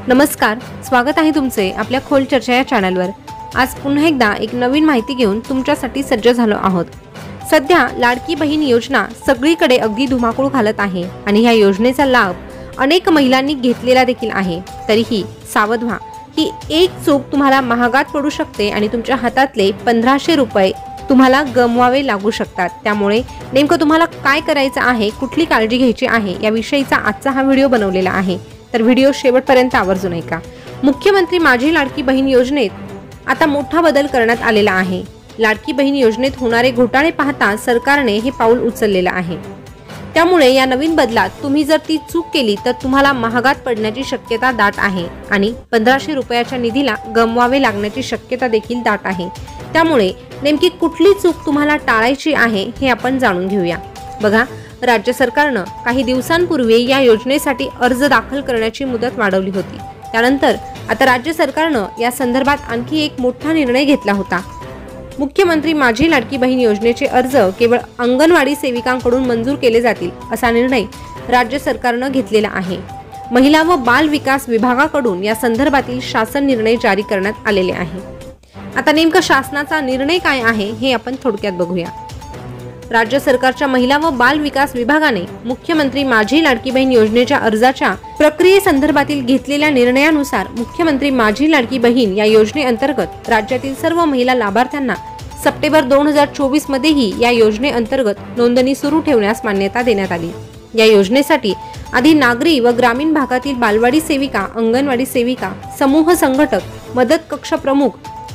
नमस्कार, स्वागत आहे तुमचे आपल्या खोल चर्चा या चॅनलवर। आज पुन्हा एकदा एक नवीन माहिती घेऊन तुमच्यासाठी सज्ज झालो आहोत। सध्या लाडकी बहीण योजना सगळीकडे अगदी धुमाकूळ घालत आहे आणि ह्या योजनेचा लाभ अनेक महिलांनी घेतलेला देखील आहे। तरीही सावध व्हा, ही एक चूक तुम्हाला महागात पडू शकते आणि तुमच्या हातातले 1500 रुपये तुम्हाला गमवावे लागू शकतात। त्यामुळे नेमकं तुम्हाला काय करायचं आहे, कुठली काळजी घ्यायची आहे याविषयीचा आजचा हा व्हिडिओ बनवलेला आहे। तर व्हिडिओ शेवटपर्यंत आवर्जून ऐका। मुख्यमंत्री माझी लाडकी बहीण योजनेत आता मोठा बदल करण्यात आलेला आहे। लाडकी बहीण योजनेत होणारे घोटाळे पाहता सरकारने हे पाऊल उचललेले आहे। त्यामुळे या नवीन बदलात तुम्ही जर ती चूक केली तर तुम्हाला महागात पडण्याची शक्यता दाट आहे आणि 1500 रुपयाच्या निधीला गमवावे लागण्याची शक्यता देखील दाट आहे। त्यामुळे नेमकी कुठली चूक तुम्हाला टाळायची आहे हे आपण जाणून घेऊया। बघा, राज्य सरकारनं काही दिवसांपूर्वी या योजनेसाठी अर्ज दाखल करण्याची मुदत वाढवली होती। त्यानंतर आता राज्य सरकारनं या संदर्भात आणखी एक मोठा निर्णय घेतला होता। मुख्यमंत्री माझी लाडकी बहीण योजनेचे अर्ज केवळ अंगणवाडी सेविकांकडून मंजूर केले जातील असा निर्णय राज्य सरकारनं घेतलेला आहे। महिला व बाल विकास विभागाकडून या संदर्भातील शासन निर्णय जारी करण्यात आलेले आहे। आता नेमका शासनाचा निर्णय काय आहे हे आपण थोडक्यात बघूया। राज्य सरकारच्या महिला व बाल विकास विभागाने मुख्यमंत्री माझी लाडकी बहीण योजनेच्या अर्जाच्या प्रक्रियेसंदर्भातील घेतलेल्या निर्णयानुसार मुख्यमंत्री माझी लाडकी बहीण या योजनेअंतर्गत राज्यातील सर्व महिला लाभार्थ्यांना सप्टेंबर 2024 मध्येही या योजनेअंतर्गत नोंदणी सुरू ठेवण्यास मान्यता देण्यात आली। या योजनेसाठी आधी नागरी व ग्रामीण भागातील बालवाडी सेविका, अंगणवाडी सेविका, समूह संघटक, मदत कक्ष प्रमुख,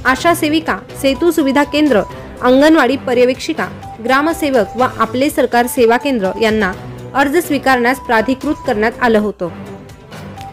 आशा सेविका, सेतू सुविधा केंद्र, अंगणवाडी पर्यवेक्षिका, ग्रामसेवक व आपले सरकार सेवा केंद्र यांना अर्ज स्वीकारण्यास प्राधिकृत करण्यात आलं होतं।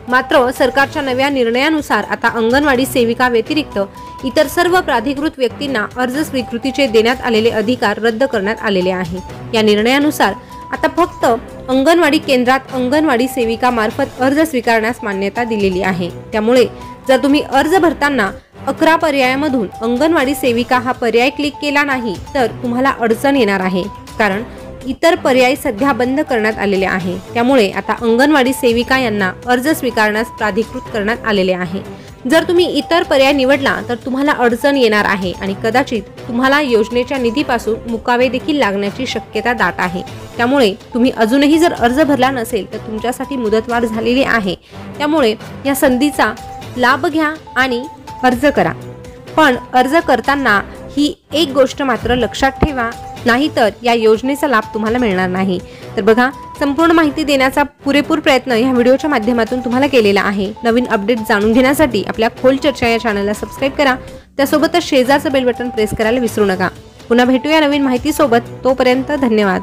मात्र सरकारच्या नव्या निर्णयानुसार आता अंगणवाडी सेविका व्यतिरिक्त इतर सर्व प्राधिकृत व्यक्तींना अर्ज स्वीकृतीचे देण्यात आलेले अधिकार रद्द करण्यात आलेले आहे। या निर्णयानुसार आता फक्त अंगणवाडी केंद्रात अंगणवाडी सेविका मार्फत अर्ज स्वीकारण्यास मान्यता दिलेली आहे। त्यामुळे जर तुम्ही अर्ज भरताना 11 पर्यायामधून अंगणवाडी सेविका हा पर्याय क्लिक केला नाही तर तुम्हाला अडचण येणार आहे, कारण इतर पर्याय सध्या बंद करण्यात आलेले आहे। त्यामुळे आता अंगणवाडी सेविका यांना अर्ज स्वीकारण्यास प्राधिकृत करण्यात आलेले आहे। जर तुम्ही इतर पर्याय निवडला तर तुम्हाला अडचण येणार आहे आणि कदाचित तुम्हाला योजनेच्या निधीपासून मुकावे देखील लागण्याची शक्यता दाट आहे। त्यामुळे तुम्ही अजूनही जर अर्ज भरला नसेल तर तुमच्यासाठी मुदतवाढ झालेली आहे। त्यामुळे या संधीचा लाभ घ्या आणि अर्ज करा। पण अर्ज करताना ही एक गोष्ट मात्र लक्षात ठेवा, नाहीतर या योजनेचा लाभ तुम्हाला मिळणार नाही। तर बघा, संपूर्ण माहिती देण्याचा पुरेपूर प्रयत्न या व्हिडिओच्या माध्यमातून तुम्हाला केलेला आहे। नवीन अपडेट जाणून घेण्यासाठी आपल्या खोल चर्चा या चॅनलला सबस्क्राइब करा, त्यासोबतच शेजारचं बेल बटन प्रेस करायला विसरू नका। पुन्हा भेटूया नवीन माहिती सोबत, तोपर्यंत धन्यवाद।